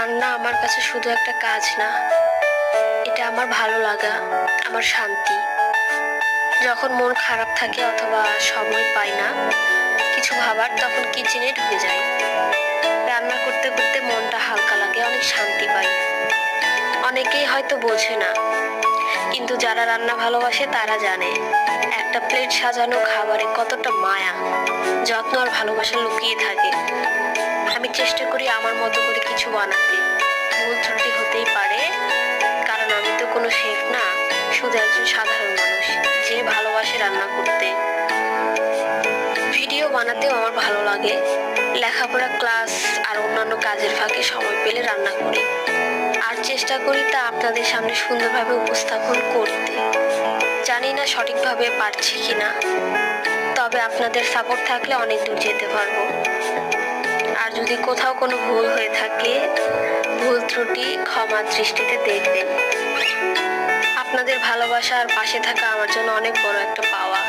রান্না আমার কাছে শুধু একটা কাজ না, এটা আমার ভালো লাগা, আমার শান্তি। যখন মন খারাপ থাকে অথবা সময় পাই না কিছু ভাবার, তখন কিচেনে ঢুকে যাই। রান্না করতে করতে মনটা হালকা লাগে, অনেক শান্তি পাই। অনেকেই হয়তো বোঝে না, কিন্তু যারা রান্না ভালোবাসে তারা জানে একটা প্লেট সাজানো খাবারে কতটা মায়া, যত্ন আর ভালোবাসা লুকিয়ে থাকে। আমি চেষ্টা করি আমার মতো করে কিছু বানাতে। ভুল ত্রুটি হতেই পারে, কারণ আমি তো কোনো শেফ না, শুধু একজন সাধারণ মানুষ যে ভালোবাসে রান্না করতে। ভিডিও বানাতেও আমার ভালো লাগে। লেখাপড়া, ক্লাস আর অন্যান্য কাজের ফাঁকে সময় পেলে রান্না করি, আর চেষ্টা করি তা আপনাদের সামনে সুন্দরভাবে উপস্থাপন করতে। জানি না সঠিকভাবে পারছি কিনা, তবে আপনাদের সাপোর্ট থাকলে অনেক দূর যেতে পারবো। আর যদি কোথাও কোনো ভুল হয়ে থাকে, ভুল ত্রুটি ক্ষমা দৃষ্টিতে দেখবেন। আপনাদের ভালোবাসা আর পাশে থাকা আমার জন্য অনেক বড় একটা পাওয়া।